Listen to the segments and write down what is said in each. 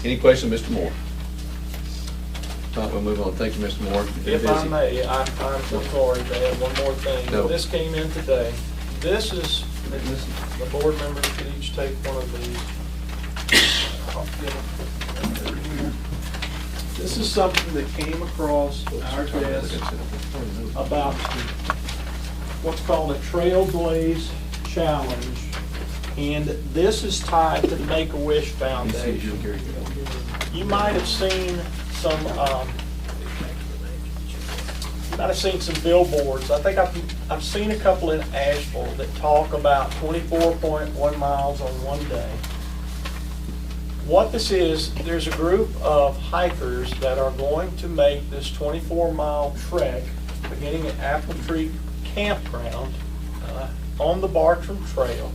Any questions, Mr. Moore? All right, we'll move on. Thank you, Mr. Moore. If I may, I'm so sorry to add one more thing. No. This came in today. This is, the board members could each take one of these. I'll get it. This is something that came across our desk about what's called a Trailblaze challenge. And this is tied to the Make-A-Wish Foundation. You might have seen some, billboards. I think I've seen a couple in Asheville that talk about 24.1 miles on one day. What this is, there's a group of hikers that are going to make this 24-mile trek beginning at Apple Tree Campground on the Bartram Trail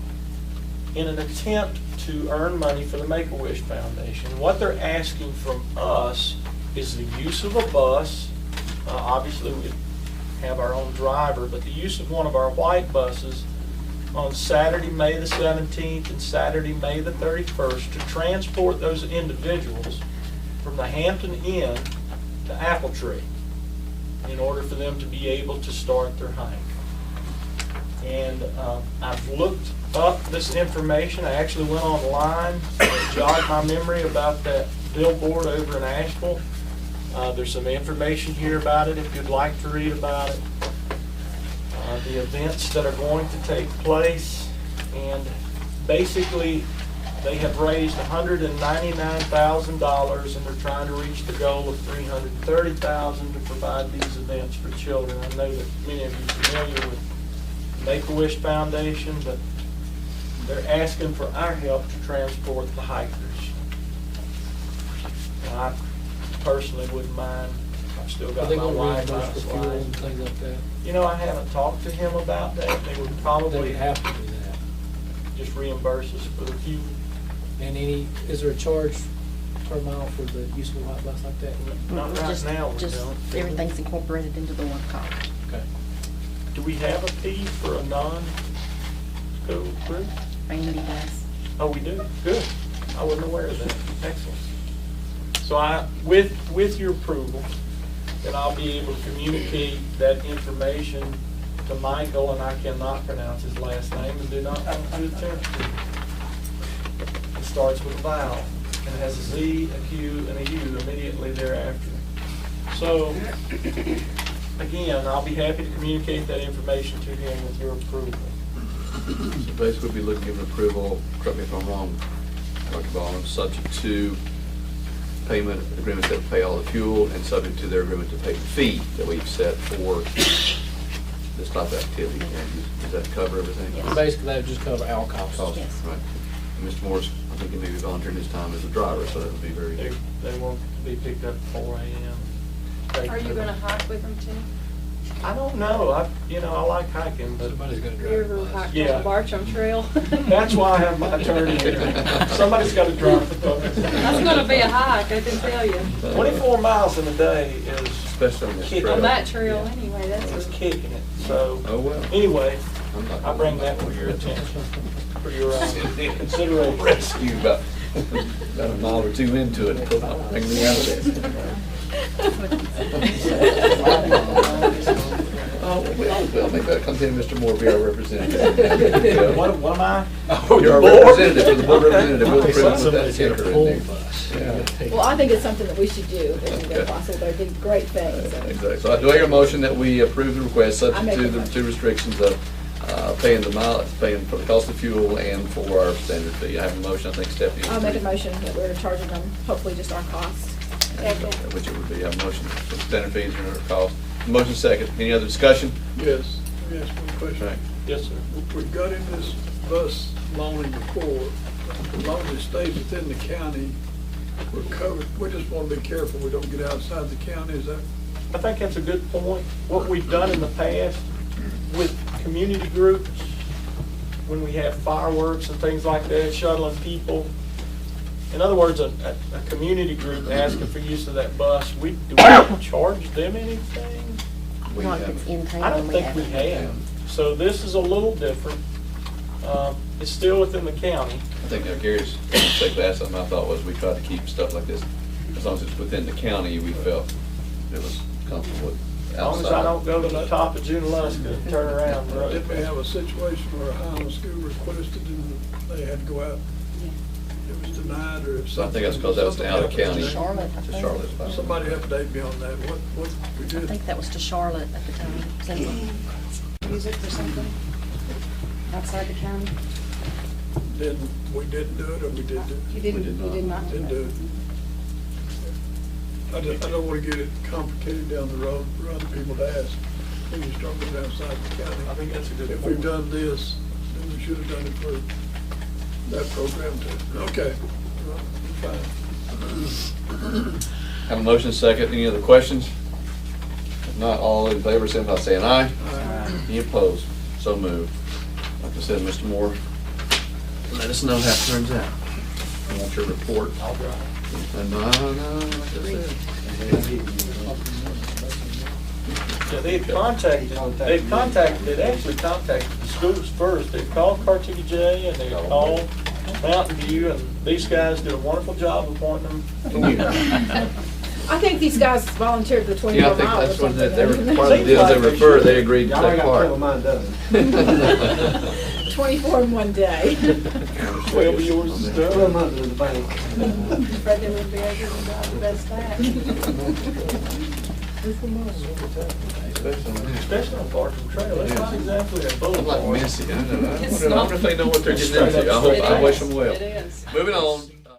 in an attempt to earn money for the Make-A-Wish Foundation. What they're asking from us is the use of a bus. Obviously, we have our own driver, but the use of one of our white buses on Saturday, May the 17th and Saturday, May the 31st to transport those individuals from the Hampton Inn to Apple Tree in order for them to be able to start their hike. And I've looked up this information. I actually went online and jogged my memory about that billboard over in Asheville. There's some information here about it if you'd like to read about it. The events that are going to take place, and basically they have raised $199,000 and they're trying to reach the goal of $330,000 to provide these events for children. I know that many of you are familiar with Make-A-Wish Foundation, but they're asking for our help to transport the hikers. And I personally wouldn't mind. I've still got my wife on the fuel and things like that. You know, I haven't talked to him about that. They would probably They have to do that. just reimburse us for the fuel. And is there a charge per mile for the use of a white bus like that? Not right now, we Just don't. everything's incorporated into the one cost. Okay. Do we have a fee for a non-school group? Randy does. Oh, we do? Good. I wasn't aware of that. Excellent. So with your approval, then I'll be able to communicate that information to Michael, and I cannot pronounce his last name, and do not want to attempt to. It starts with a vowel, and it has a Z, a Q, and a U immediately thereafter. So, again, I'll be happy to communicate that information to him with your approval. So basically, we'll be looking at approval, correct me if I'm wrong, Dr. Ballin, subject to payment agreements that pay all the fuel and subject to their agreement to pay the fee that we've set for this type of activity. Does that cover everything? Yes. Basically, that would just cover our costs. Yes. Right. And Mr. Morris, I think he may be volunteering his time as a driver, so that would be very good. They won't be picked up at 4 a.m. Are you gonna hike with them too? I don't know. I like hiking, but Somebody's gonna You drive ever the bus. hiked Yeah. on the Bartram Trail? that's why I have my attorney here. Somebody's got to drive the bus. That's gonna be a hike, I can tell you. 24 miles in a day is Especially on this Kick trail. On that trail anyway, that's it's a, kicking it. So Oh, well. anyway, I'm not I bring that to your attention for your consideration. rescue about a mile or two into it, bring me out of there. Well, maybe that'll continue, Mr. Moore, be our representative. What am I? You're our representative, for the board representative, we'll present with that Somebody's got kicker a in pull there. bus. Yeah. Well, I think it's something that we should do if Okay. they're possible. They did great things. So. Exactly. So do I hear a motion that we approve the request I subject make to a the motion. two restrictions of paying the mileage, paying for the cost of fuel and for our standard fee? I have a motion, I think Stephanie. I'll make a motion that we're charging them, hopefully just our costs. Which it would be, I have a motion for standard fees and our cost. Motion second. Any other discussion? Yes, yes, one question. Right. Yes, sir. We got in this bus loaning before, as long as it stays within the county, we're covered. We just want to be careful we don't get outside the county, is that? I think that's a good point. What we've done in the past with community groups, when we have fireworks and things like that, shuttling people. In other words, a community group asking for use of that bus, do we charge them anything? We Not if have- it's in town. I don't think we have. So this is a little different. It's still within the county. I think Gary's mistake last time I thought was we tried to keep stuff like this, as long as it's within the county, we felt it was comfortable with As long outside. as I don't go to the top of Junaluska and turn around. Did we have a situation where a Highland school requested and they had to go out? It was denied, or if So I think that's because that was out of county. To Charlotte, I To think. Charlotte. Somebody update me on that, what we I did. think that was to Charlotte at the time. Music or something outside the county? We didn't do it, or we did do it? You didn't, did you not. did not do Didn't do that. it. I don't want to get it complicated down the road for other people to ask. When you start going outside the county. I think that's a good If we've done this, then we should have done it for that program too. Okay, fine. Have a motion second. Any other questions? If not, all in favor, signify by saying aye. Aye. Any opposed? So moved. Like I said, Mr. Moore, let us know how it turns out. I want your report. I'll drive. And, like I said. Yeah, they'd actually contacted the schools first. They called Cartier J and they called Mountain View, and these guys did a wonderful job of pointing them. I think these guys volunteered for the 24 Yeah, I miles or think that's what something. they were, part of the deal, they referred, they agreed to take part. 24 in one day. 12 yours is done. Fred, they would be able to drive the best back. Especially on Bartram Trail, it's not exactly a I'm like boulevard. Missy, I don't know. I It's wonder if they know what they're getting into. I wish them well. It is. Moving on.